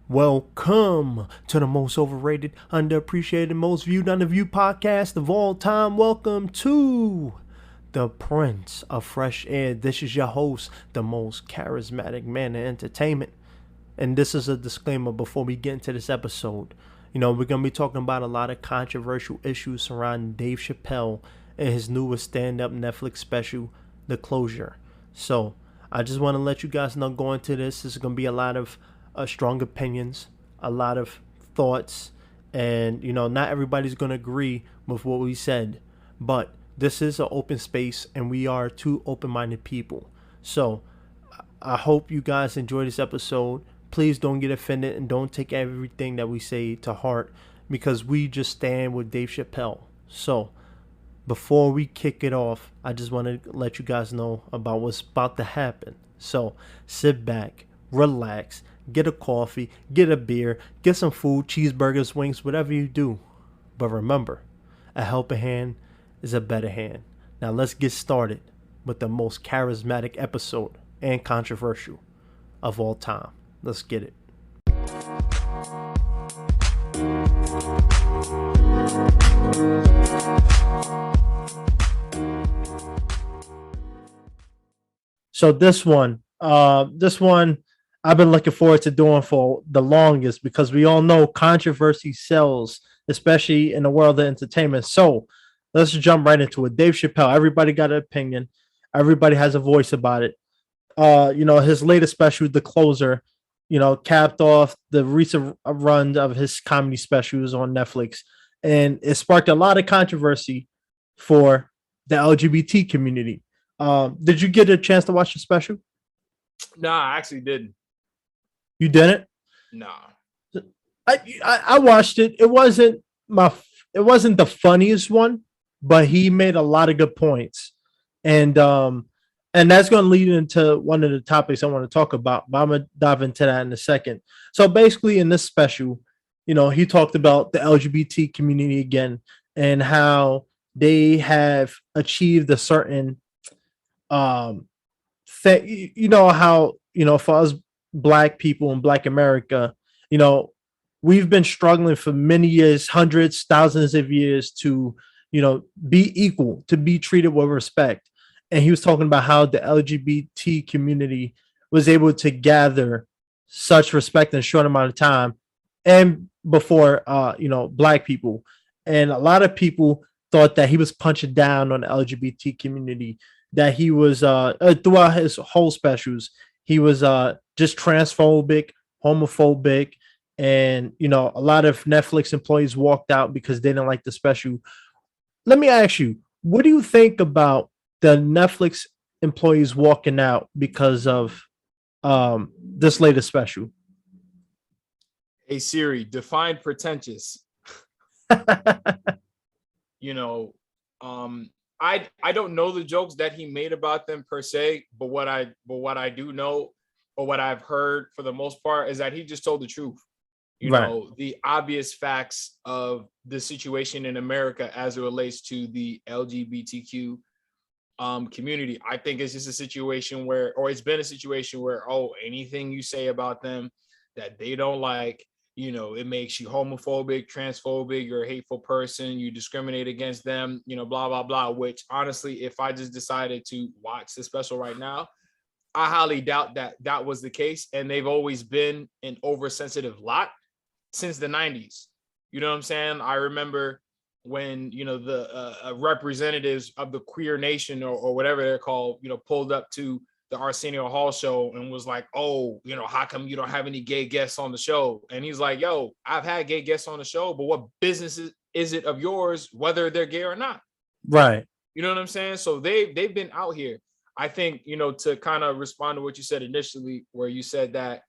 Welcome to the most overrated, underappreciated, most viewed, underviewed podcast of all time. Welcome to the Prince of Fresh Air. This is your host, the most charismatic man in entertainment. And this is a disclaimer before we get into this episode. We're going to be talking about a lot of controversial issues surrounding Dave Chappelle and his newest stand up Netflix special, The Closure. So, I just want to let you guys know going into this, there's going to be a lot of strong opinions, a lot of thoughts, and not everybody's going to agree with what we said. But this is an open space, and we are two open minded people. So, I hope you guys enjoy this episode. Please don't get offended and don't take everything that we say to heart because we just stand with Dave Chappelle. So, before we kick it off, I just want to let you guys know about what's about to happen. So, sit back, relax, get a coffee, get a beer, get some food, cheeseburgers, wings, whatever you do. But remember, a helping hand is a better hand. Now, let's get started with the most charismatic episode and controversial of all time. Let's get it. So this one, I've been looking forward to doing for the longest because we all know controversy sells, especially in the world of entertainment. So let's jump right into it. Dave Chappelle, everybody got an opinion, everybody has a voice about it. His latest special, The Closer, capped off the recent run of his comedy specials on Netflix, and it sparked a lot of controversy for the LGBT community. Did you get a chance to watch the special? Nah, I actually didn't. You didn't? Nah. I watched it. It wasn't the funniest one, but he made a lot of good points, and that's going to lead into one of the topics I want to talk about. But I'm gonna dive into that in a second. So basically, in this special, he talked about the LGBT community again and how they have achieved a certain thing. How for us black people in Black America, you know, we've been struggling for many years, hundreds, thousands of years to, be equal, to be treated with respect. And he was talking about how the LGBT community was able to gather such respect in a short amount of time and before black people. And a lot of people thought that he was punching down on the LGBT community, that he was throughout his whole specials, he was just transphobic, homophobic, and a lot of Netflix employees walked out because they didn't like the special. Let me ask you, what do you think about the Netflix employees walking out because of this latest special? Hey Siri, define pretentious. You know, I don't know the jokes that he made about them per se, but what I do know, or what I've heard for the most part, is that he just told the truth. Right. The obvious facts of the situation in America as it relates to the LGBTQ community. I think it's just a situation where, or it's been a situation where, oh, anything you say about them that they don't like, it makes you homophobic, transphobic, you're a hateful person, you discriminate against them, blah blah blah. Which honestly, if I just decided to watch the special right now, I highly doubt that that was the case. And they've always been an oversensitive lot since the 90s. You know what I'm saying? I remember when the representatives of the queer nation, or whatever they're called, pulled up to the Arsenio Hall show and was like, oh, how come you don't have any gay guests on the show? And he's like, yo, I've had gay guests on the show, but what business is it of yours whether they're gay or not? Right. You know what I'm saying? So they've been out here. I think, to kind of respond to what you said initially, where you said that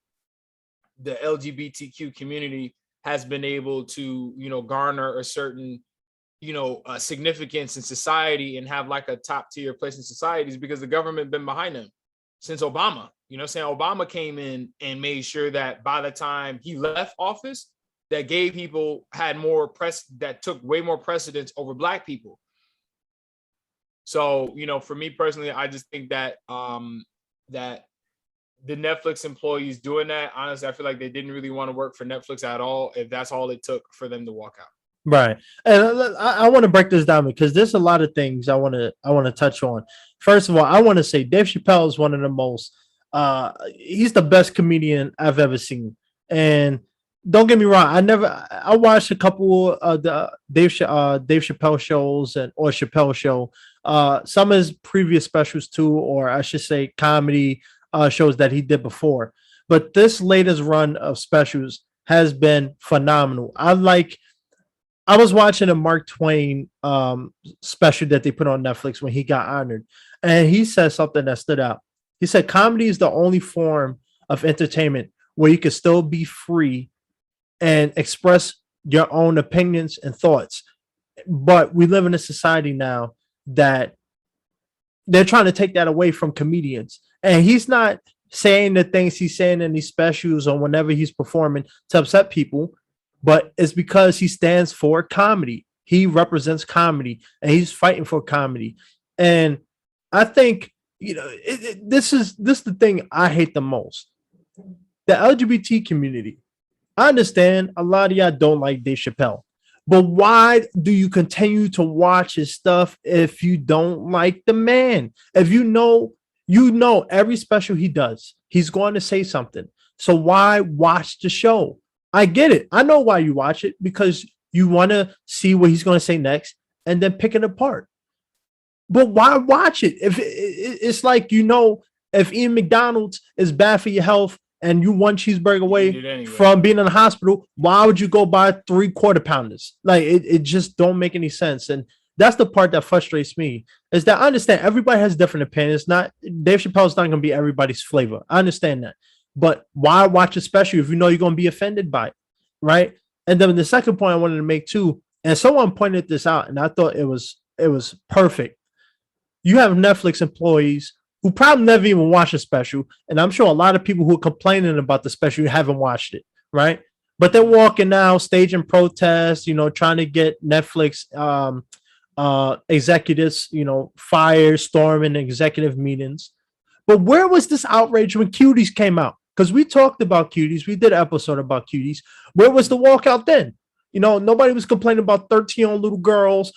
the LGBTQ community has been able to, garner a certain, significance in society and have like a top tier place in society, is because the government been behind them since Obama. Obama came in and made sure that by the time he left office, that gay people had that took way more precedence over black people. So, for me personally, I just think that that the Netflix employees doing that, honestly, I feel like they didn't really want to work for Netflix at all. If that's all it took for them to walk out. Right. And I want to break this down because there's a lot of things I want to touch on. First of all, I want to say Dave Chappelle is one of the most he's the best comedian I've ever seen. And don't get me wrong, I watched a couple of the Dave Chappelle shows and or Chappelle show. Some of his previous specials too, or I should say comedy shows that he did before. But this latest run of specials has been phenomenal. I was watching a Mark Twain special that they put on Netflix when he got honored, and he said something that stood out. He said, "Comedy is the only form of entertainment where you can still be free and express your own opinions and thoughts." But we live in a society now that they're trying to take that away from comedians, and he's not saying the things he's saying in these specials or whenever he's performing to upset people, but it's because he stands for comedy. He represents comedy and he's fighting for comedy. And I think, this is the thing I hate the most. The LGBT community. I understand a lot of y'all don't like Dave Chappelle, but why do you continue to watch his stuff if you don't like the man? If you know every special he does, he's going to say something. So why watch the show? I get it. I know why you watch it, because you want to see what he's going to say next and then pick it apart. But why watch it? It's like, if Ian McDonald's is bad for your health and you one cheeseburger away Anyway. from being in the hospital, why would you go buy 3 quarter pounders? Like it just don't make any sense. And that's the part that frustrates me, is that I understand everybody has different opinions. Not Dave Chappelle's not going to be everybody's flavor. I understand that. But why watch a special if you know you're going to be offended by it, right? And then the second point I wanted to make too, and someone pointed this out, and I thought it was perfect. You have Netflix employees who probably never even watched a special, and I'm sure a lot of people who are complaining about the special haven't watched it, right? But they're walking out, staging protests, trying to get Netflix executives, fired, storming executive meetings. But where was this outrage when Cuties came out? Because we talked about Cuties. We did an episode about Cuties. Where was the walkout then? Nobody was complaining about 13-year-old little girls,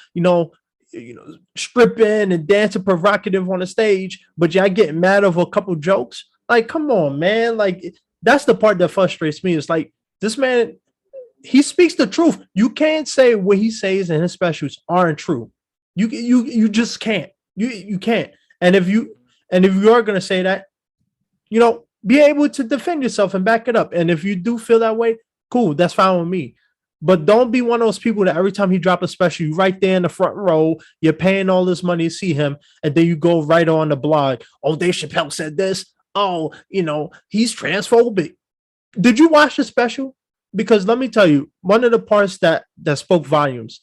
stripping and dancing provocative on the stage, but y'all getting mad over a couple jokes. Like, come on, man. Like, that's the part that frustrates me. It's like, this man, he speaks the truth. You can't say what he says in his specials aren't true. You just can't. You can't. And if you are going to say that, be able to defend yourself and back it up. And if you do feel that way, cool, that's fine with me. But don't be one of those people that every time he drop a special, you right there in the front row, you're paying all this money to see him, and then you go right on the blog. Oh, Dave Chappelle said this. Oh, he's transphobic. Did you watch the special? Because let me tell you, one of the parts that spoke volumes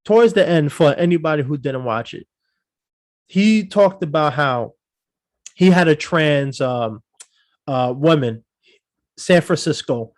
towards the end, for anybody who didn't watch it, he talked about how he had a trans woman, San Francisco,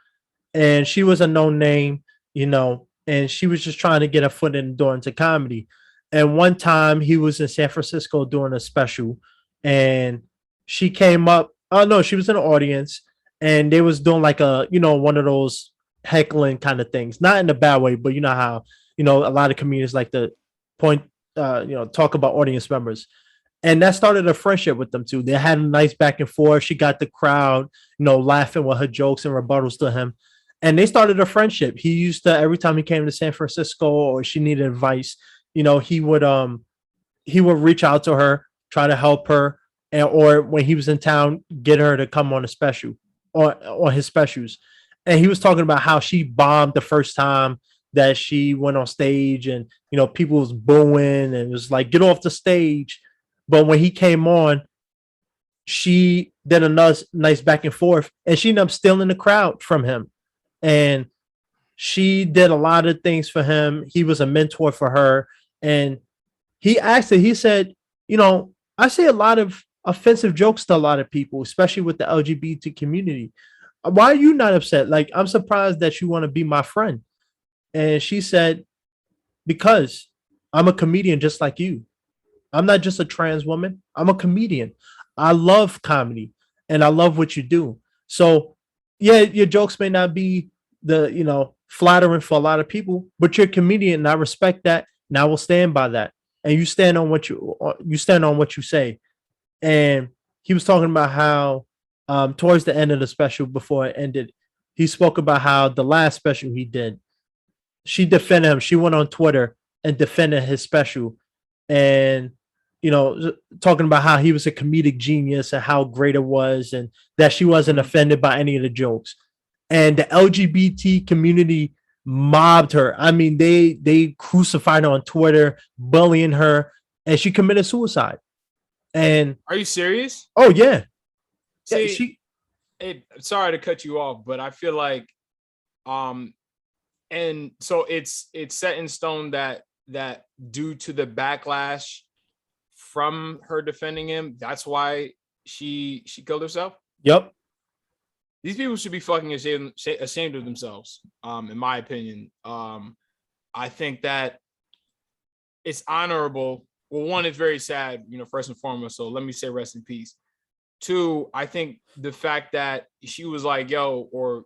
and she was a known name, and she was just trying to get a foot in the door into comedy. And one time he was in San Francisco doing a special, and she came up. Oh no, she was in the audience, and they was doing like one of those heckling kind of things, not in a bad way, but you know how a lot of comedians like to point, talk about audience members. And that started a friendship with them too. They had a nice back and forth. She got the crowd, laughing with her jokes and rebuttals to him. And they started a friendship. He used to, every time he came to San Francisco or she needed advice, he would reach out to her, try to help her, or when he was in town, get her to come on a special or his specials. And he was talking about how she bombed the first time that she went on stage, and people was booing and it was like, get off the stage. But when he came on, she did a nice back and forth, and she ended up stealing the crowd from him. And she did a lot of things for him. He was a mentor for her. And he said, I say a lot of offensive jokes to a lot of people, especially with the LGBT community. Why are you not upset? Like, I'm surprised that you want to be my friend. And she said, because I'm a comedian just like you. I'm not just a trans woman. I'm a comedian. I love comedy. and I love what you do. So yeah, your jokes may not be flattering for a lot of people, but you're a comedian, and I respect that, and I will stand by that. And you stand on what you say. And he was talking about how towards the end of the special before it ended, he spoke about how the last special he did, she defended him. She went on Twitter and defended his special, and talking about how he was a comedic genius and how great it was, and that she wasn't offended by any of the jokes. And the LGBT community mobbed her. I mean, they crucified her on Twitter, bullying her, and she committed suicide. And are you serious? Oh yeah. See, sorry to cut you off, but I feel like, and so it's set in stone that due to the backlash from her defending him, that's why she killed herself. Yep. These people should be fucking ashamed of themselves, in my opinion. I think that it's honorable. Well, one, it's very sad, first and foremost. So let me say rest in peace. Two, I think the fact that she was like, yo, or,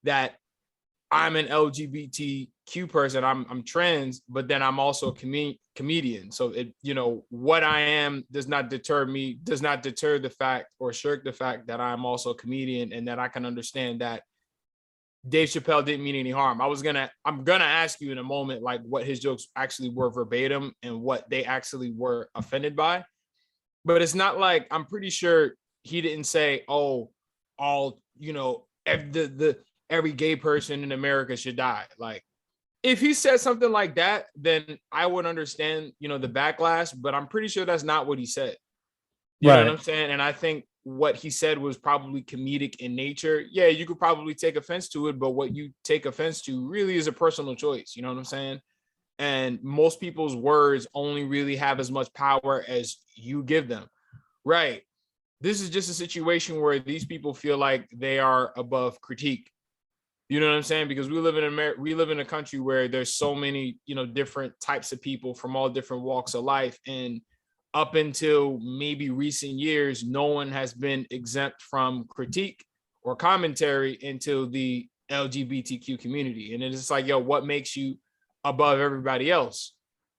that I'm an LGBTQ person, I'm trans, but then I'm also a comedian. So it, what I am does not deter the fact or shirk the fact that I'm also a comedian, and that I can understand that Dave Chappelle didn't mean any harm. I'm gonna ask you in a moment, like, what his jokes actually were verbatim and what they actually were offended by. But it's not like, I'm pretty sure he didn't say, oh, all, every gay person in America should die. Like, if he said something like that, then I would understand, the backlash, but I'm pretty sure that's not what he said. You know what I'm saying? And I think what he said was probably comedic in nature. Yeah, you could probably take offense to it, but what you take offense to really is a personal choice. You know what I'm saying? And most people's words only really have as much power as you give them. Right. This is just a situation where these people feel like they are above critique. You know what I'm saying? Because we live in America, we live in a country where there's so many, different types of people from all different walks of life. And up until maybe recent years, no one has been exempt from critique or commentary into the LGBTQ community. And it's just like, yo, what makes you above everybody else?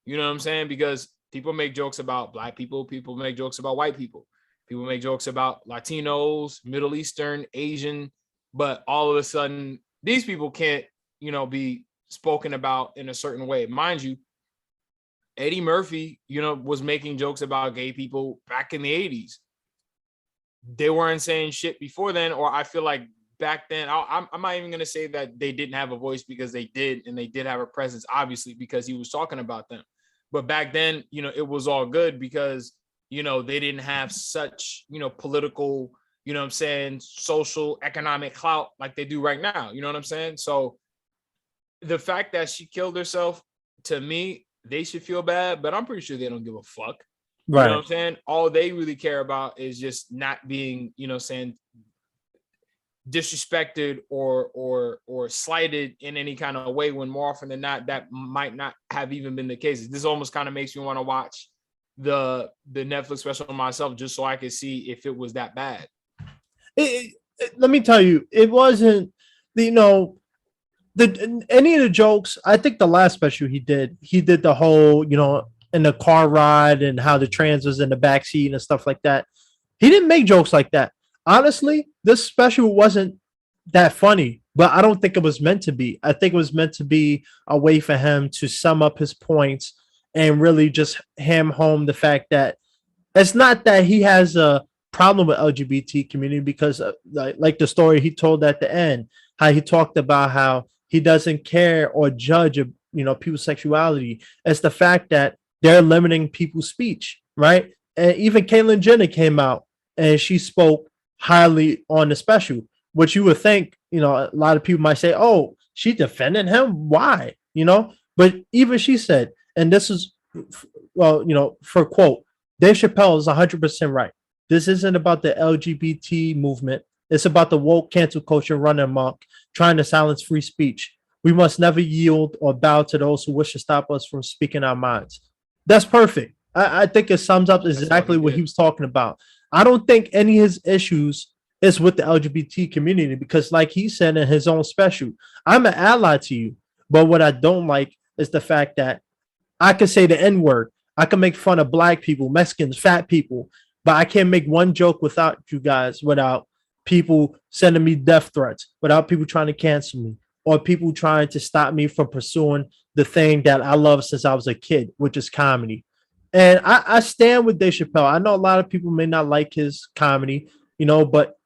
You know what I'm saying? Because people make jokes about Black people, people make jokes about white people, people make jokes about Latinos, Middle Eastern, Asian, but all of a sudden these people can't, be spoken about in a certain way. Mind you, Eddie Murphy, was making jokes about gay people back in the 80s. They weren't saying shit before then, or I feel like back then, I'm not even going to say that they didn't have a voice, because they did, and they did have a presence, obviously, because he was talking about them. But back then, it was all good because, they didn't have such, political, social, economic clout like they do right now. You know what I'm saying? So the fact that she killed herself, to me, they should feel bad, but I'm pretty sure they don't give a fuck. Right. You know what I'm saying? All they really care about is just not being, disrespected or slighted in any kind of way, when more often than not, that might not have even been the case. This almost kind of makes me want to watch the Netflix special myself, just so I could see if it was that bad. Let me tell you, it wasn't, any of the jokes. I think the last special he did the whole, in the car ride and how the trans was in the backseat and stuff like that. He didn't make jokes like that. Honestly, this special wasn't that funny, but I don't think it was meant to be. I think it was meant to be a way for him to sum up his points and really just ham home the fact that it's not that he has a problem with LGBT community, because like the story he told at the end, how he talked about how he doesn't care or judge, people's sexuality. It's the fact that they're limiting people's speech, right? And even Caitlyn Jenner came out and she spoke highly on the special, which you would think, a lot of people might say, oh, she defended him. Why? But even she said, and this is, well, for quote, Dave Chappelle is 100% right. This isn't about the LGBT movement. It's about the woke cancel culture running amok, trying to silence free speech. We must never yield or bow to those who wish to stop us from speaking our minds. That's perfect. I think it sums up exactly what he was talking about. I don't think any of his issues is with the LGBT community because, like he said in his own special, I'm an ally to you. But what I don't like is the fact that I could say the N word. I can make fun of black people, Mexicans, fat people, but I can't make one joke without you guys, without people sending me death threats, without people trying to cancel me, or people trying to stop me from pursuing the thing that I love since I was a kid, which is comedy. And I stand with Dave Chappelle. I know a lot of people may not like his comedy, but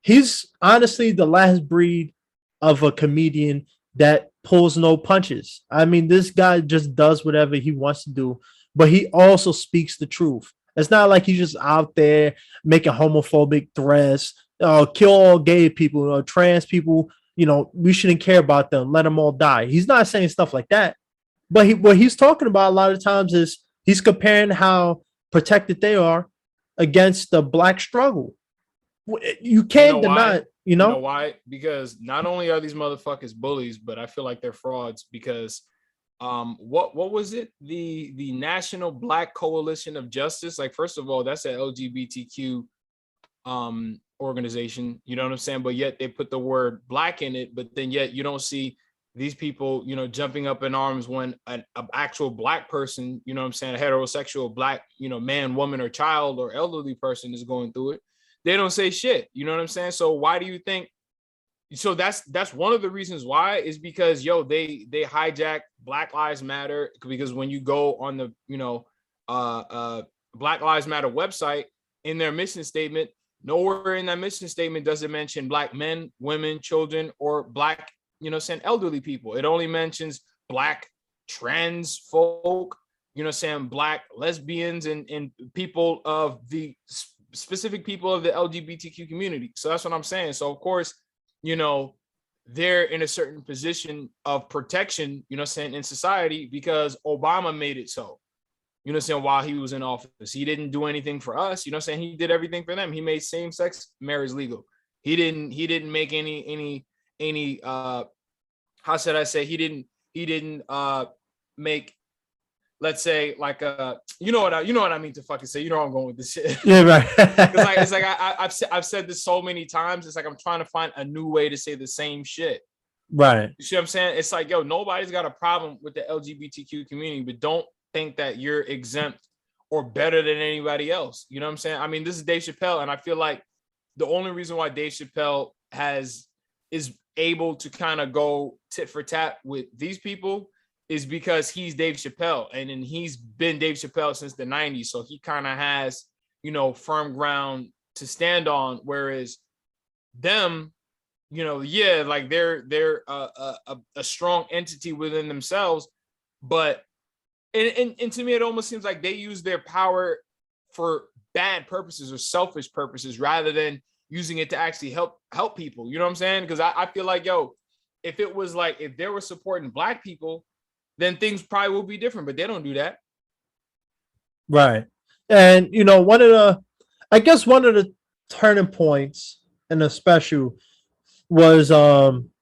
he's honestly the last breed of a comedian that pulls no punches. I mean, this guy just does whatever he wants to do, but he also speaks the truth. It's not like he's just out there making homophobic threats, kill all gay people, trans people. We shouldn't care about them. Let them all die. He's not saying stuff like that. But what he's talking about a lot of times is he's comparing how protected they are against the black struggle. You can't deny it, You know why? Because not only are these motherfuckers bullies, but I feel like they're frauds because what was it? The National Black Coalition of Justice. Like, first of all, that's an LGBTQ organization, you know what I'm saying? But yet they put the word black in it, but then yet you don't see these people, jumping up in arms when an actual black person, you know what I'm saying, a heterosexual black, man, woman, or child or elderly person is going through it. They don't say shit, you know what I'm saying? So why do you think? So that's one of the reasons why is because they hijack Black Lives Matter, because when you go on the Black Lives Matter website, in their mission statement, nowhere in that mission statement does it mention black men, women, children, or black elderly people. It only mentions black trans folk, black lesbians and people of the specific people of the LGBTQ community. So that's what I'm saying. So of course, they're in a certain position of protection, in society because Obama made it so. While he was in office, he didn't do anything for us. He did everything for them. He made same-sex marriage legal. He didn't make any how should I say, he didn't make, let's say, like you know what I mean to fucking say. I'm going with this shit. Yeah, right. it's like I've said this so many times. It's like I'm trying to find a new way to say the same shit. Right. You see what I'm saying? It's like, nobody's got a problem with the LGBTQ community, but don't think that you're exempt or better than anybody else. You know what I'm saying? I mean, this is Dave Chappelle, and I feel like the only reason why Dave Chappelle is able to kind of go tit for tat with these people is because he's Dave Chappelle, and then he's been Dave Chappelle since the 90s. So he kind of has, firm ground to stand on. Whereas them, like they're a strong entity within themselves. But, and to me, it almost seems like they use their power for bad purposes or selfish purposes rather than using it to actually help people. You know what I'm saying? Because I feel like, if it was like, if they were supporting black people, then things probably will be different, but they don't do that. Right. And, one of the turning points in the special was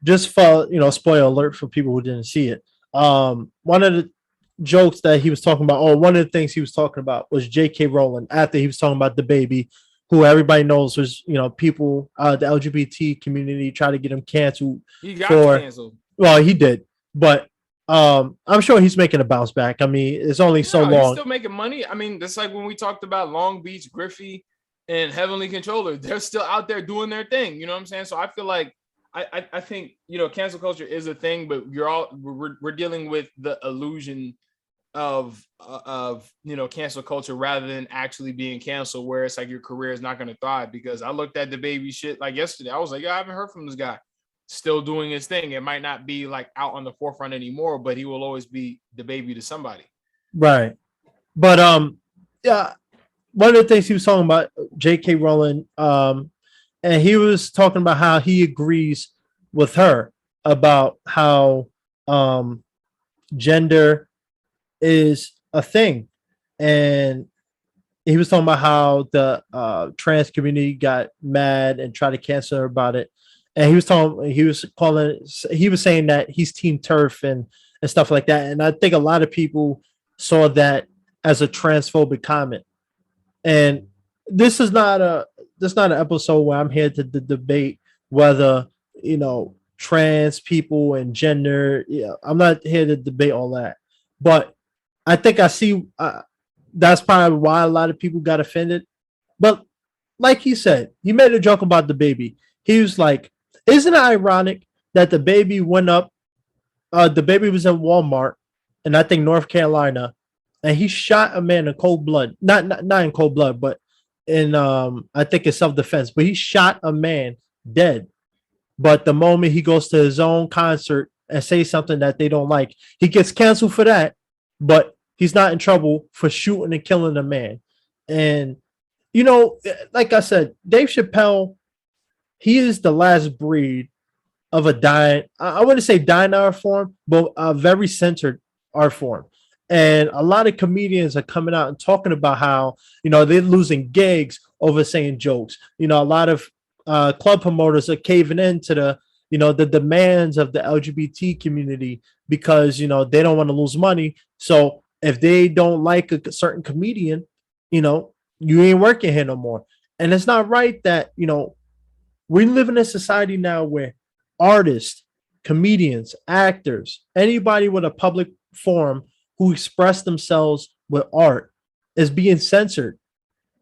just for, spoiler alert for people who didn't see it. One of the jokes that he was talking about, or one of the things he was talking about was J.K. Rowling after he was talking about the baby, who everybody knows was, people, the LGBT community try to get him canceled. He got canceled. Well, he did, but I'm sure he's making a bounce back. I mean, it's only so long. He's still making money. I mean, that's like when we talked about Long Beach, Griffey, and Heavenly Controller. They're still out there doing their thing. You know what I'm saying? So I feel like I think cancel culture is a thing, but we're dealing with the illusion of cancel culture rather than actually being canceled, where it's like your career is not going to thrive. Because I looked at the baby shit like yesterday. I was like, I haven't heard from this guy. Still doing his thing. It might not be like out on the forefront anymore, but he will always be the baby to somebody. Right. But yeah, one of the things he was talking about, J.K. Rowling, and he was talking about how he agrees with her about how gender is a thing. And he was talking about how the trans community got mad and tried to cancel her about it. And he was saying that he's team turf and stuff like that. And I think a lot of people saw that as a transphobic comment. And this is not a this is not an episode where I'm here to debate whether trans people and gender. Yeah, I'm not here to debate all that, but I think I see that's probably why a lot of people got offended. But like he said, he made a joke about the baby. He was like, "Isn't it ironic that the baby went up? The baby was in Walmart, and I think North Carolina, and he shot a man in cold blood. Not in cold blood, but in I think it's self defense. But he shot a man dead. But the moment he goes to his own concert and say something that they don't like, he gets canceled for that. But he's not in trouble for shooting and killing a man. And like I said, Dave Chappelle, he is the last breed of a dying, I wouldn't say dying art form, but a very centered art form. And a lot of comedians are coming out and talking about how, they're losing gigs over saying jokes. A lot of club promoters are caving into the demands of the LGBT community because, they don't want to lose money. So if they don't like a certain comedian, you ain't working here no more. And it's not right that, we live in a society now where artists, comedians, actors, anybody with a public forum who express themselves with art is being censored.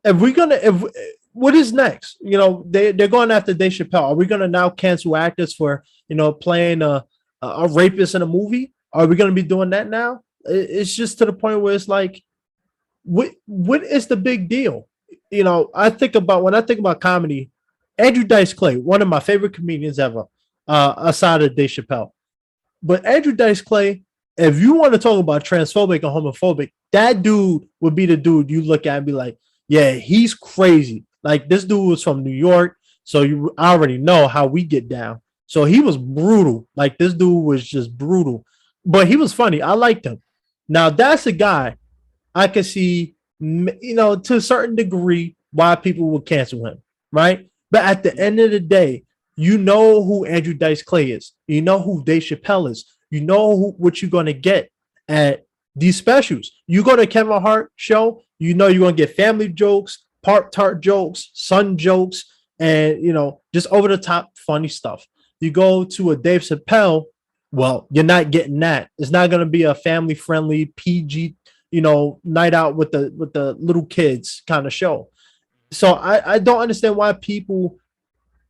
If we're gonna, if what is next? They're going after Dave Chappelle. Are we gonna now cancel actors for playing a rapist in a movie? Are we gonna be doing that now? It's just to the point where it's like, what is the big deal? I think about when I think about comedy, Andrew Dice Clay, one of my favorite comedians ever, aside of Dave Chappelle. But Andrew Dice Clay, if you want to talk about transphobic and homophobic, that dude would be the dude you look at and be like, yeah, he's crazy. Like this dude was from New York, so you already know how we get down. So he was brutal. Like this dude was just brutal, but he was funny. I liked him. Now that's a guy I can see, to a certain degree, why people will cancel him, right? But at the end of the day, you know who Andrew Dice Clay is. You know who Dave Chappelle is. You know what you're going to get at these specials. You go to Kevin Hart show, you know you're going to get family jokes, part tart jokes, son jokes, and, just over the top funny stuff. You go to a Dave Chappelle, well, you're not getting that. It's not going to be a family friendly PG, night out with the little kids kind of show. So I don't understand why people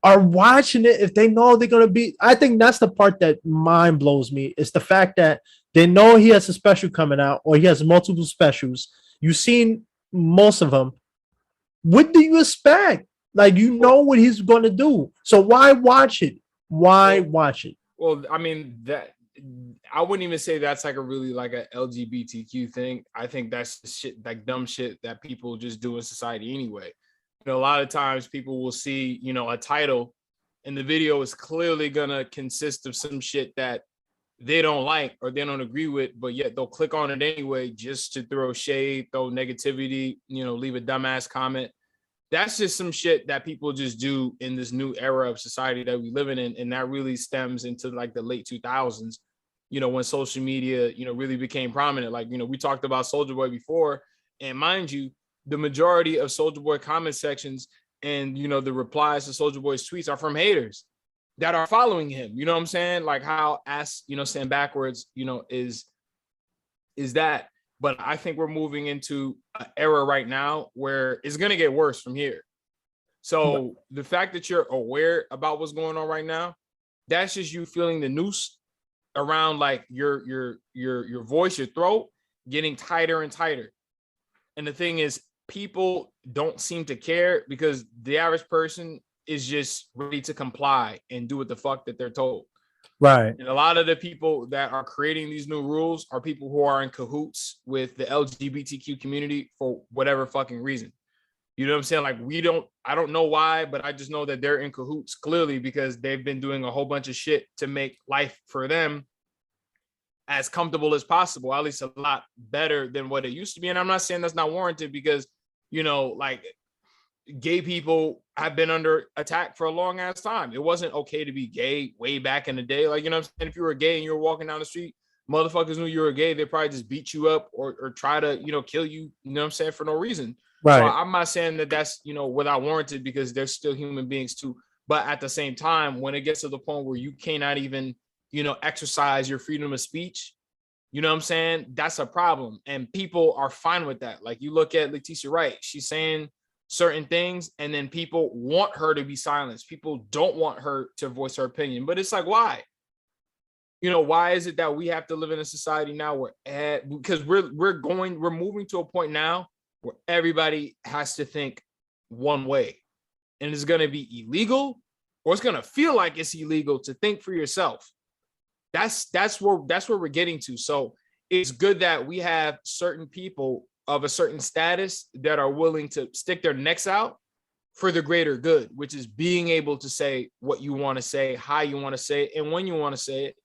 are watching it if they know they're gonna be. I think that's the part that mind blows me. It's the fact that they know he has a special coming out or he has multiple specials. You've seen most of them. What do you expect? Like what he's gonna do. So why watch it? Why watch it? Well, I mean that I wouldn't even say that's like a really like a LGBTQ thing. I think that's shit, like dumb shit that people just do in society anyway. A lot of times people will see, a title and the video is clearly gonna consist of some shit that they don't like or they don't agree with, but yet they'll click on it anyway just to throw shade, throw negativity, leave a dumbass comment. That's just some shit that people just do in this new era of society that we live in. And that really stems into like the late 2000s, when social media, really became prominent. Like, we talked about Soulja Boy before, and mind you, the majority of Soulja Boy comment sections and, the replies to Soulja Boy's tweets are from haters that are following him. You know what I'm saying? Like how ass, saying backwards, is that. But I think we're moving into an era right now where it's going to get worse from here. So the fact that you're aware about what's going on right now, that's just you feeling the noose around like your voice, your throat getting tighter and tighter. And the thing is, people don't seem to care because the average person is just ready to comply and do what the fuck that they're told. Right. And a lot of the people that are creating these new rules are people who are in cahoots with the LGBTQ community for whatever fucking reason. You know what I'm saying? Like I don't know why, but I just know that they're in cahoots clearly because they've been doing a whole bunch of shit to make life for them as comfortable as possible, at least a lot better than what it used to be. And I'm not saying that's not warranted because, like gay people have been under attack for a long ass time. It wasn't okay to be gay way back in the day. Like, what I'm saying? If you were gay and you were walking down the street, motherfuckers knew you were gay, they probably just beat you up or try to, kill you, what I'm saying, for no reason. So Right. I'm not saying that that's, without warranted, because they're still human beings too. But at the same time, when it gets to the point where you cannot even, exercise your freedom of speech, you know what I'm saying? That's a problem. And people are fine with that. Like, you look at Letitia Wright, she's saying certain things, and then people want her to be silenced. People don't want her to voice her opinion. But it's like, why? Why is it that we have to live in a society now where because we're moving to a point now where everybody has to think one way, and it's going to be illegal, or it's going to feel like it's illegal to think for yourself. That's where we're getting to. So it's good that we have certain people of a certain status that are willing to stick their necks out for the greater good, which is being able to say what you want to say, how you want to say it, and when you want to say it,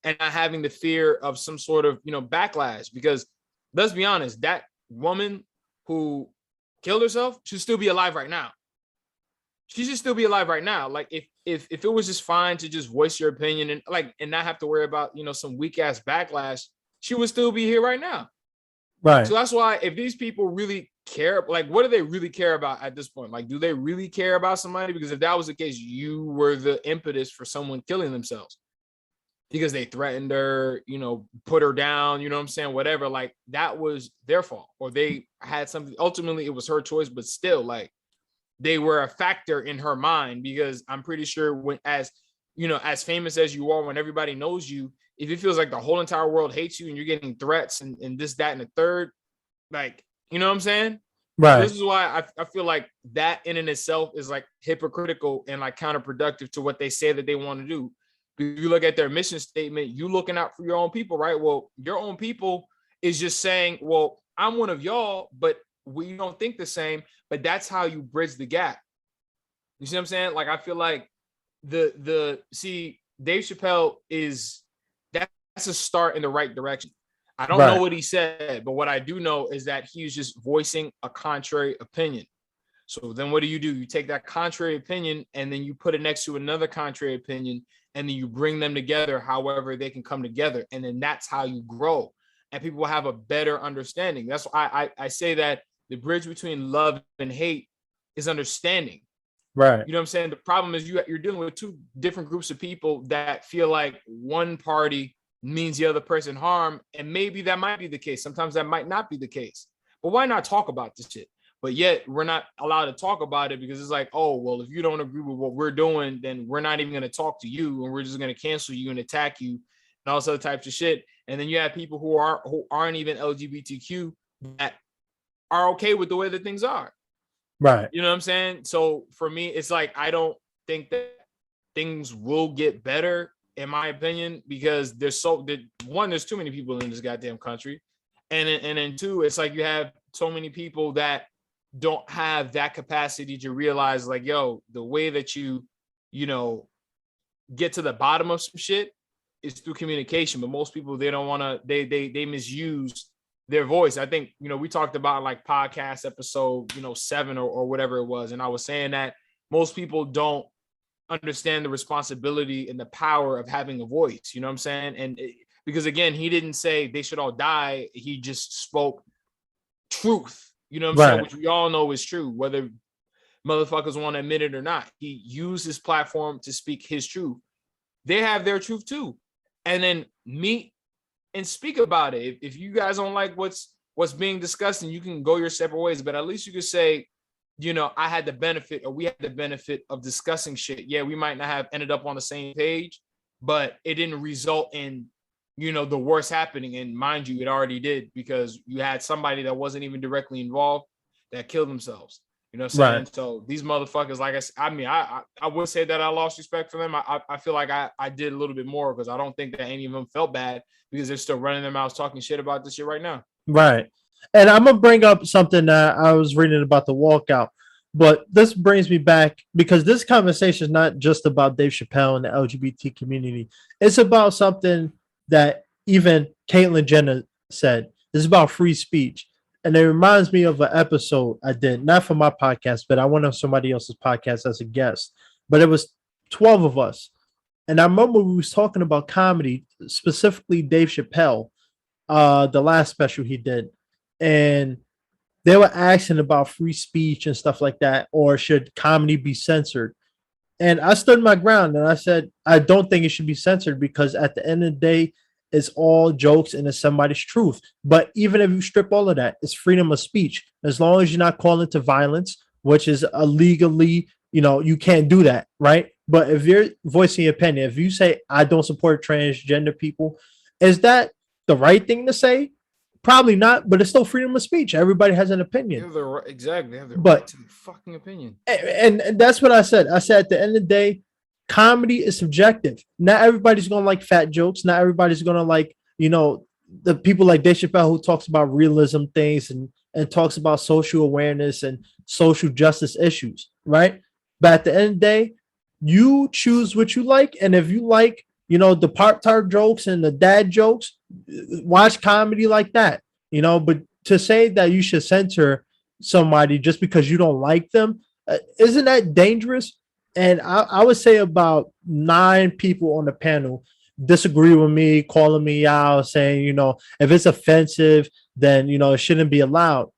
and not having the fear of some sort of, backlash. Because let's be honest, that woman who killed herself should still be alive right now. She should still be alive right now. Like, if it was just fine to just voice your opinion and not have to worry about, some weak ass backlash, she would still be here right now. Right. So that's why, if these people really care, like, what do they really care about at this point? Like, do they really care about somebody? Because if that was the case, you were the impetus for someone killing themselves because they threatened her, put her down, you know what I'm saying? Whatever. Like, that was their fault, or they had something. Ultimately, it was her choice, but still, like, they were a factor in her mind, because I'm pretty sure when, as famous as you are, when everybody knows you, if it feels like the whole entire world hates you and you're getting threats and this, that, and the third, like, you know what I'm saying? So Right. this is why I feel like that in and itself is like hypocritical and like counterproductive to what they say that they want to do. If you look at their mission statement, you looking out for your own people, right? Well, your own people is just saying, well, I'm one of y'all, but we don't think the same. But that's how you bridge the gap. You see what I'm saying? Like, I feel like see, Dave Chappelle that's a start in the right direction. I don't know Right. what he said, but what I do know is that he's just voicing a contrary opinion. So then what do? You take that contrary opinion and then you put it next to another contrary opinion, and then you bring them together however they can come together. And then that's how you grow. And people will have a better understanding. That's why I say that the bridge between love and hate is understanding. Right. You know what I'm saying? The problem is you're dealing with two different groups of people that feel like one party means the other person harm. And maybe that might be the case. Sometimes that might not be the case. But why not talk about this shit? But yet we're not allowed to talk about it because it's like, oh, well, if you don't agree with what we're doing, then we're not even going to talk to you, and we're just going to cancel you and attack you and all this other types of shit. And then you have people who aren't even LGBTQ that are okay with the way that things are. Right. You know what I'm saying? So for me, it's like, I don't think that things will get better, in my opinion, because there's too many people in this goddamn country. And then two, it's like you have so many people that don't have that capacity to realize, like, yo, the way that you get to the bottom of some shit is through communication. But most people, they don't want to, they misuse their voice. I think, we talked about like podcast episode, 7 or whatever it was. And I was saying that most people don't understand the responsibility and the power of having a voice. You know what I'm saying? And because again, he didn't say they should all die. He just spoke truth, you know what I'm saying? Right. Which we all know is true, whether motherfuckers want to admit it or not. He used his platform to speak his truth. They have their truth too. And then meet and speak about it. If you guys don't like what's being discussed, and you can go your separate ways, but at least you could say, I had the benefit, or we had the benefit of discussing shit. Yeah, we might not have ended up on the same page, but it didn't result in, the worst happening. And mind you, it already did, because you had somebody that wasn't even directly involved that killed themselves. You know what I'm saying? Right. So these motherfuckers, like I would say that I lost respect for them. I feel like I did a little bit more, because I don't think that any of them felt bad, because they're still running their mouths talking shit about this shit right now. Right. And I'm gonna bring up something that I was reading about the walkout, but this brings me back because this conversation is not just about Dave Chappelle and the LGBT community. It's about something that even Caitlyn Jenner said. It's about free speech. And it reminds me of an episode I did, not for my podcast, but I went on somebody else's podcast as a guest. But it was 12 of us. And I remember we was talking about comedy, specifically Dave Chappelle, the last special he did. And they were asking about free speech and stuff like that, or should comedy be censored? And I stood my ground and I said, I don't think it should be censored because at the end of the day, it's all jokes and it's somebody's truth. But even if you strip all of that, it's freedom of speech. As long as you're not calling to violence, which is illegally, you can't do that, right? But if you're voicing your opinion, if you say, I don't support transgender people, is that the right thing to say? Probably not, but it's still freedom of speech. Everybody has an opinion. Exactly. They have the But right to the fucking opinion. and that's what I said. I said at the end of the day, comedy is subjective. Not everybody's gonna like fat jokes. Not everybody's gonna like, the people like Dave Chappelle who talks about realism things and talks about social awareness and social justice issues, right? But at the end of the day, you choose what you like. And if you like, the part-time jokes and the dad jokes, watch comedy like that, but to say that you should censor somebody just because you don't like them, isn't that dangerous? And I would say about 9 people on the panel disagree with me, calling me out, saying, if it's offensive, then, it shouldn't be allowed.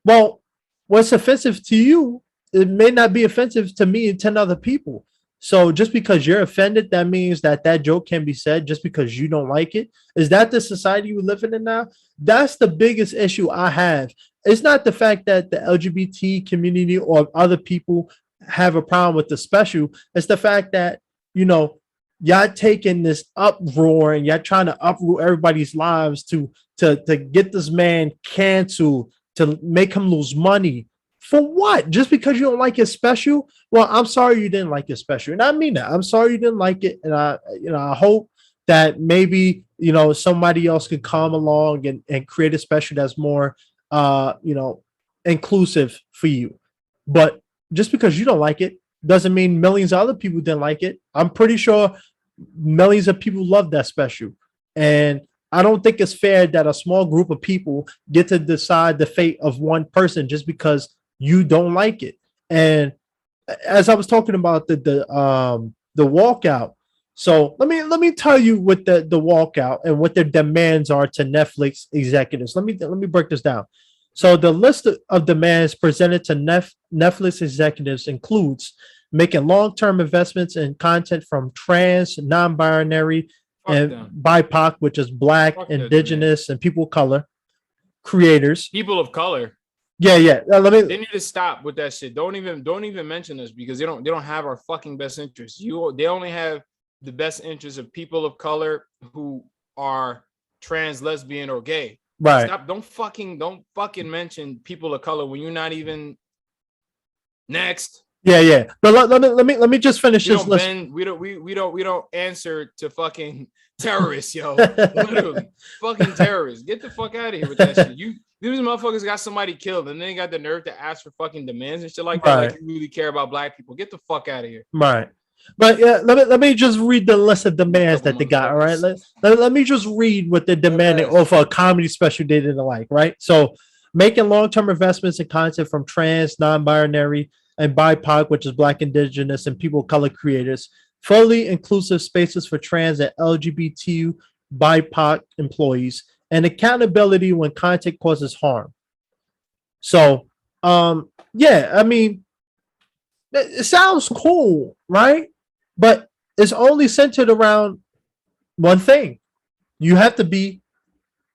Well, what's offensive to you, it may not be offensive to me and 10 other people. So just because you're offended, that means that joke can be said just because you don't like it. Is that the society we're living in now? That's the biggest issue I have. It's not the fact that the LGBT community or other people have a problem with the special. It's the fact that, y'all taking this uproar and y'all trying to uproot everybody's lives to get this man canceled, to make him lose money. For what? Just because you don't like his special? Well, I'm sorry you didn't like his special. And I mean that. I'm sorry you didn't like it. And I hope that maybe, somebody else could come along and create a special that's more, inclusive for you. But just because you don't like it doesn't mean millions of other people didn't like it. I'm pretty sure millions of people love that special. And I don't think it's fair that a small group of people get to decide the fate of one person just because you don't like it. And as I was talking about the walkout, so let me tell you what the walkout and what their demands are to Netflix executives. Let me break this down. So the list of demands presented to Netflix executives includes making long-term investments in content from trans, non-binary, and BIPOC, which is Black, Indigenous, and people of color creators. People of color. Yeah. They need to stop with that shit. Don't even mention this because they don't have our fucking best interests. They only have the best interests of people of color who are trans, lesbian, or gay. Right. Stop. Don't fucking mention people of color when you're not even next. Yeah. But let me just finish this list. We don't answer to fucking terrorists, yo. Literally, fucking terrorists. Get the fuck out of here with that shit. These motherfuckers got somebody killed, and then they got the nerve to ask for fucking demands and shit like that. Right. Like you really care about black people. Get the fuck out of here. Right. But yeah, let me just read the list of demands that they got. All right. Let me just read what they're demanding off a comedy special they didn't like. Right. So making long-term investments in content from trans, non-binary, and BIPOC, which is Black, Indigenous, and people of color creators, fully inclusive spaces for trans and LGBTQ BIPOC employees, and accountability when content causes harm. So, yeah, I mean, it sounds cool, right? But it's only centered around one thing. You have to be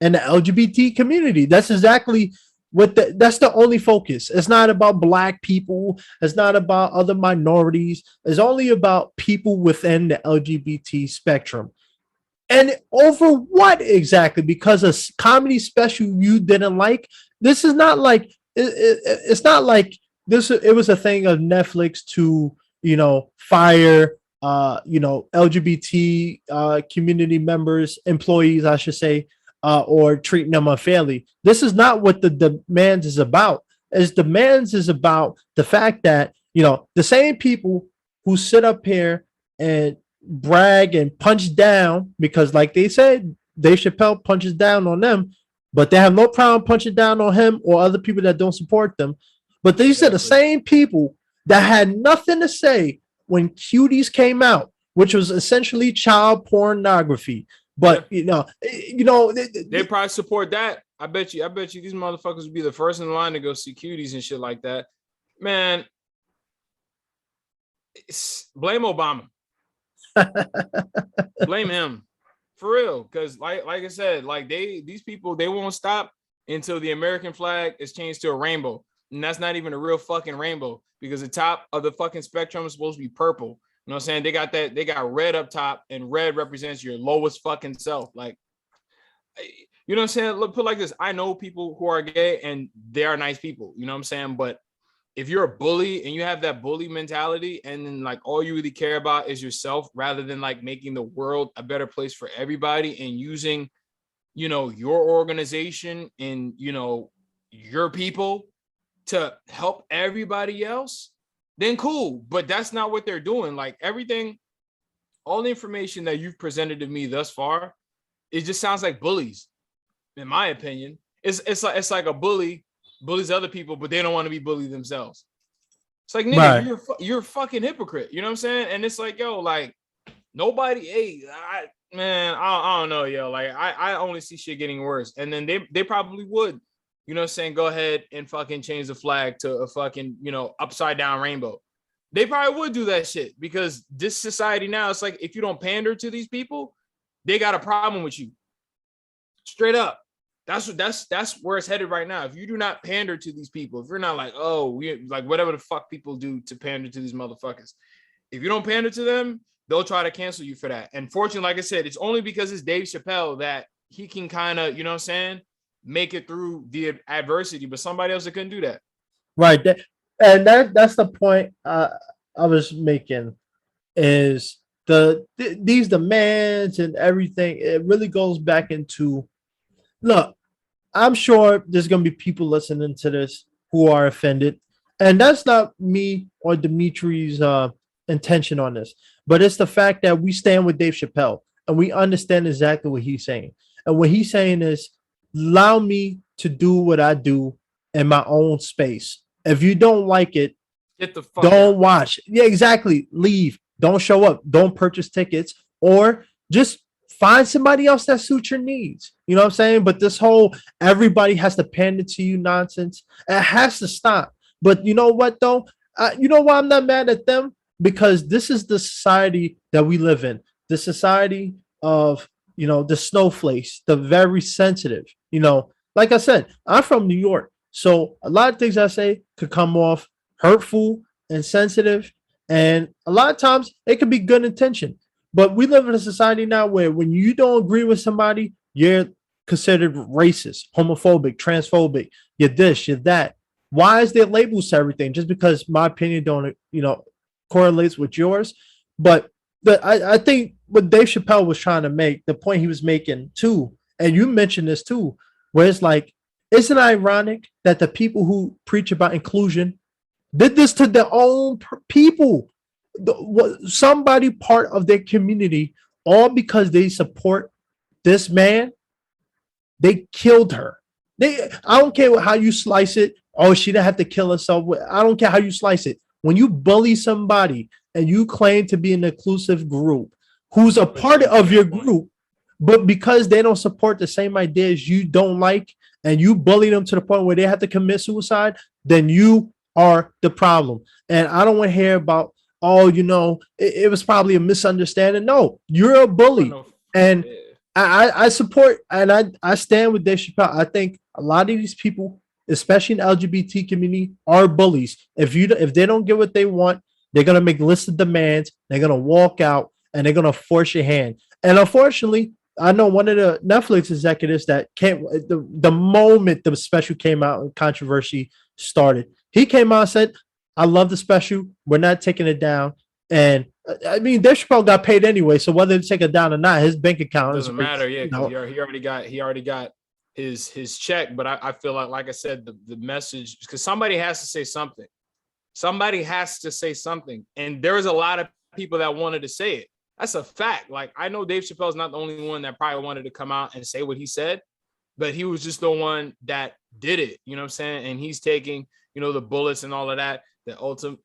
in the LGBT community. That's exactly that's the only focus. It's not about black people. It's not about other minorities. It's only about people within the LGBT spectrum. And over what exactly? Because a comedy special you didn't like. This is not like it's not like this. It was a thing of Netflix to fire LGBT community members, employees, I should say, or treating them unfairly. This is not what the demands is about. As demands is about the fact that the same people who sit up here and brag and punch down, because like they said, Dave Chappelle punches down on them, but they have no problem punching down on him or other people that don't support them. But these are the same people that had nothing to say when Cuties came out, which was essentially child pornography. But they probably support that I bet you these motherfuckers would be the first in line to go see cuties and shit like that. Man, blame Obama. Blame him. For real. Cause like I said, like these people, they won't stop until the American flag is changed to a rainbow. And that's not even a real fucking rainbow because the top of the fucking spectrum is supposed to be purple. You know what I'm saying? They got red up top, and red represents your lowest fucking self. Like, you know what I'm saying? Look, put it like this. I know people who are gay and they are nice people. You know what I'm saying? But if you're a bully and you have that bully mentality and then like all you really care about is yourself rather than like making the world a better place for everybody and using, you know, your organization and, you know, your people to help everybody else, then cool. But that's not what they're doing. Like everything, all the information that you've presented to me thus far, it just sounds like bullies, in my opinion. It's like a bully bullies other people, but they don't want to be bullied themselves. It's like, nigga, Right. you're a fucking hypocrite. You know what I'm saying? And it's like, yo, like nobody, hey, I don't know, yo. Like I only see shit getting worse. And then they probably would, you know what I'm saying, go ahead and fucking change the flag to a fucking, you know, upside down rainbow. They probably would do that shit because this society now, it's like if you don't pander to these people, they got a problem with you. Straight up. That's where it's headed right now. If you do not pander to these people, if you're not like, oh, we like whatever the fuck people do to pander to these motherfuckers, if you don't pander to them, they'll try to cancel you for that. And fortunately, like I said, it's only because it's Dave Chappelle that he can kind of, you know what I'm saying, make it through the adversity. But somebody else that couldn't do that. Right. That's the point I was making is these demands and everything. It really goes back into look. I'm sure there's gonna be people listening to this who are offended, and that's not me or Dimitri's intention on this, but it's the fact that we stand with Dave Chappelle and we understand exactly what he's saying. And what he's saying is, allow me to do what I do in my own space. If you don't like it, Get the fuck don't out. watch. Yeah, exactly. Leave. Don't show up. Don't purchase tickets or just find somebody else that suits your needs. You know what I'm saying? But this whole everybody has to pander to you nonsense, it has to stop. But you know what though? You know why I'm not mad at them? Because this is the society that we live in. The society of, you know, the snowflakes, the very sensitive. You know, like I said, I'm from New York. So a lot of things I say could come off hurtful and sensitive. And a lot of times it could be good intention. But we live in a society now where when you don't agree with somebody, you're considered racist, homophobic, transphobic. You're this, you're that. Why is there labels to everything? Just because my opinion don't, you know, correlates with yours. But I think what Dave Chappelle was trying to make, the point he was making too, and you mentioned this too, where it's like, isn't it ironic that the people who preach about inclusion did this to their own people, somebody part of their community, all because they support this man? They killed her. I don't care how you slice it. Oh, she didn't have to kill herself. I don't care how you slice it. When you bully somebody and you claim to be an inclusive group who's a part of your group, but because they don't support the same ideas you don't like, and you bully them to the point where they have to commit suicide, then you are the problem. And I don't want to hear about, oh, you know, it was probably a misunderstanding. No, you're a bully. And I support and I stand with Dave Chappelle. I think a lot of these people, especially in the LGBT community, are bullies. If they don't get what they want, they're gonna make lists of demands, they're gonna walk out and they're gonna force your hand. And unfortunately, I know one of the Netflix executives that came the moment the special came out and controversy started. He came out and said, I love the special. We're not taking it down. And I mean, Dave Chappelle got paid anyway. So whether to take it down or not, his bank account doesn't matter. Yeah, you know, because he already got his check. But I feel like I said, the message, because somebody has to say something. Somebody has to say something. And there was a lot of people that wanted to say it. That's a fact. Like, I know Dave Chappelle's not the only one that probably wanted to come out and say what he said, but he was just the one that did it. You know what I'm saying? And he's taking, you know, the bullets and all of that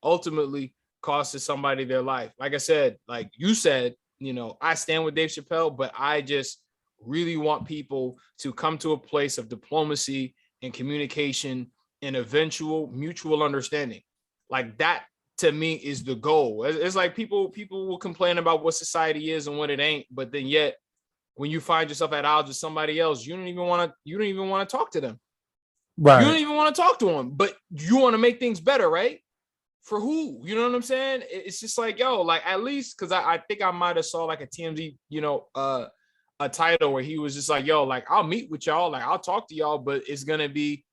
ultimately costed somebody their life. Like I said, like you said, you know, I stand with Dave Chappelle, but I just really want people to come to a place of diplomacy and communication and eventual mutual understanding. Like that to me is the goal. It's like people will complain about what society is and what it ain't, but then yet when you find yourself at odds with somebody else, you don't even want to talk to them. Right. You don't even want to talk to them, but you want to make things better, right? For who? You know what I'm saying? It's just like, yo, like at least because I think I might have saw like a TMZ, a title where he was just like, yo, like I'll meet with y'all, like I'll talk to y'all, but it's gonna be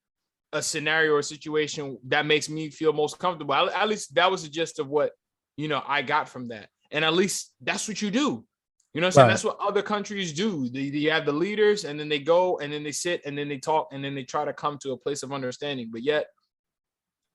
a scenario or situation that makes me feel most comfortable. At least that was the gist of what, I got from that. And at least that's what you do. You know what I'm saying? Right. That's what other countries do. You have the leaders and then they go and then they sit and then they talk and then they try to come to a place of understanding. But yet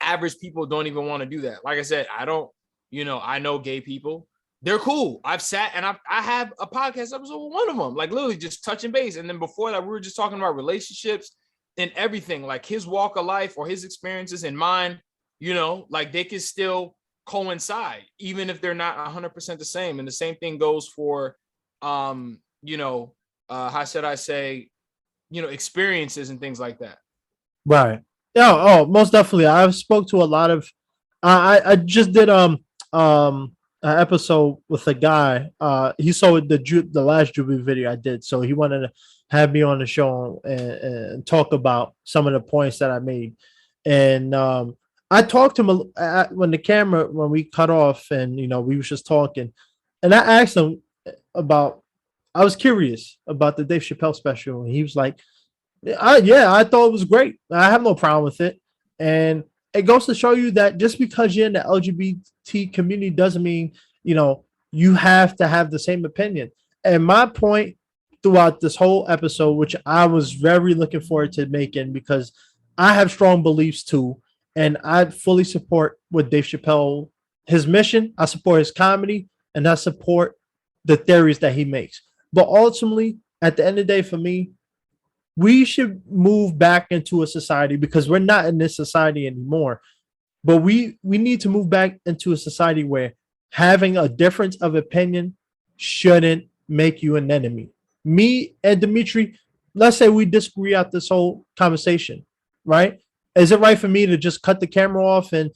average people don't even want to do that. Like I said, I know gay people. They're cool. I've sat and I have a podcast episode with one of them, like literally just touching base. And then before that, we were just talking about relationships and everything, like his walk of life or his experiences and mine, like they can still coincide, even if they're not 100% the same. And the same thing goes for, how should I say, experiences and things like that. Right. Yeah. Oh, most definitely. I've spoke to a lot of, I just did, an episode with a guy. He saw the last Jubilee video I did, so he wanted to have me on the show and talk about some of the points that I made. And I talked to him when we cut off, and we was just talking, and I asked him about. I was curious about the Dave Chappelle special, and he was like, I thought it was great. I have no problem with it, and it goes to show you that just because you're in the LGBT community doesn't mean, you have to have the same opinion. And my point throughout this whole episode, which I was very looking forward to making because I have strong beliefs too, and I fully support what Dave Chappelle, his mission. I support his comedy, and I support the theories that he makes. But ultimately, at the end of the day, for me, we should move back into a society because we're not in this society anymore. But we need to move back into a society where having a difference of opinion shouldn't make you an enemy. Me and Dimitri, let's say we disagree at this whole conversation, right? Is it right for me to just cut the camera off and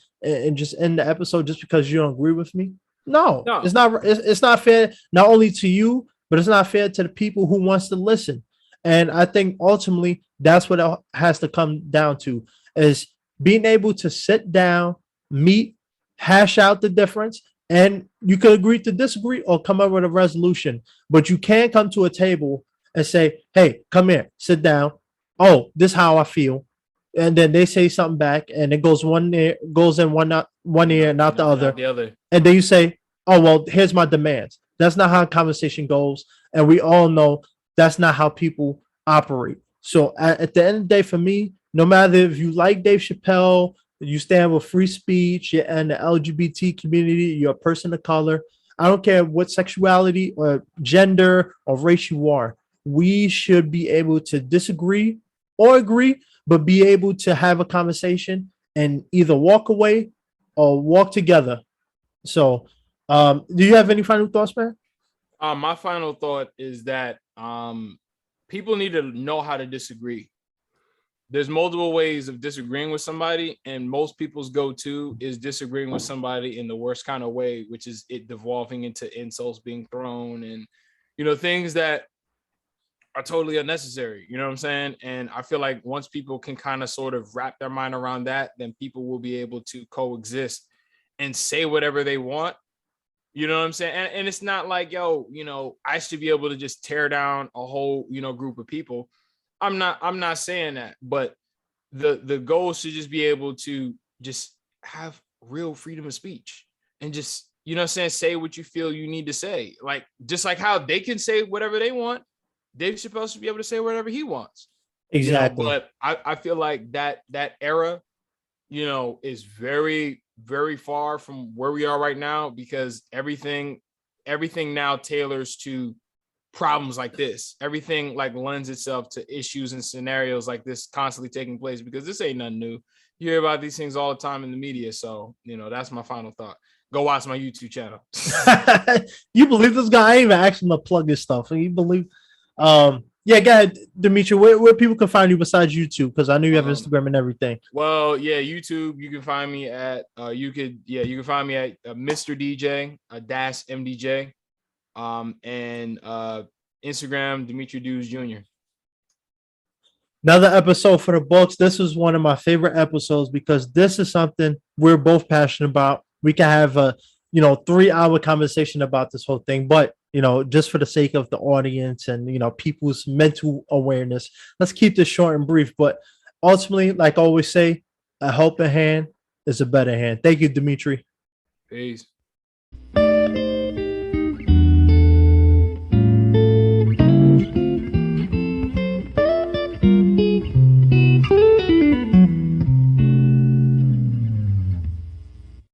just end the episode just because you don't agree with me? No. It's not. It's not fair. Not only to you, but it's not fair to the people who wants to listen. And I think ultimately that's what it has to come down to is being able to sit down, meet, hash out the difference, and you can agree to disagree or come up with a resolution. But you can't come to a table and say, hey, come here, sit down. Oh, this is how I feel. And then they say something back and it goes one ear, goes in one ear, not the other. And then you say, oh, well, here's my demands. That's not how conversation goes. And we all know that's not how people operate. So at the end of the day, for me, no matter if you like Dave Chappelle, you stand with free speech, you're in the LGBT community, you're a person of color, I don't care what sexuality or gender or race you are, we should be able to disagree or agree, but be able to have a conversation and either walk away or walk together. So do you have any final thoughts, man? My final thought is that people need to know how to disagree. There's multiple ways of disagreeing with somebody, and most people's go-to is disagreeing with somebody in the worst kind of way, which is it devolving into insults being thrown and, things that are totally unnecessary. You know what I'm saying? And I feel like once people can kind of sort of wrap their mind around that, then people will be able to coexist and say whatever they want. You know what I'm saying? And it's not like, yo, I should be able to just tear down a whole, group of people. I'm not saying that, but the goal should just be able to just have real freedom of speech and just, say what you feel you need to say. Like, just like how they can say whatever they want, Dave Chappelle should be able to say whatever he wants. Exactly. But I feel like that era, is very, very far from where we are right now because everything now tailors to problems like this. Everything like lends itself to issues and scenarios like this constantly taking place because this ain't nothing new. You hear about these things all the time in the media. So, that's my final thought. Go watch my YouTube channel. You believe this guy? I ain't even asking him to plug his stuff. And you believe Yeah, go ahead, Dimitri. Where people can find you besides YouTube? Because I know you have Um, Instagram and everything. well, yeah, YouTube. You can find me at you can find me at Mr. DJ dash MDJ. And Instagram Dimitri Dews Jr. Another episode for the books. This was one of my favorite episodes because this is something we're both passionate about. We can have a 3-hour conversation about this whole thing, but just for the sake of the audience and people's mental awareness, let's keep this short and brief. But ultimately, like I always say, a helping hand is a better hand. Thank you, Dimitri. Peace.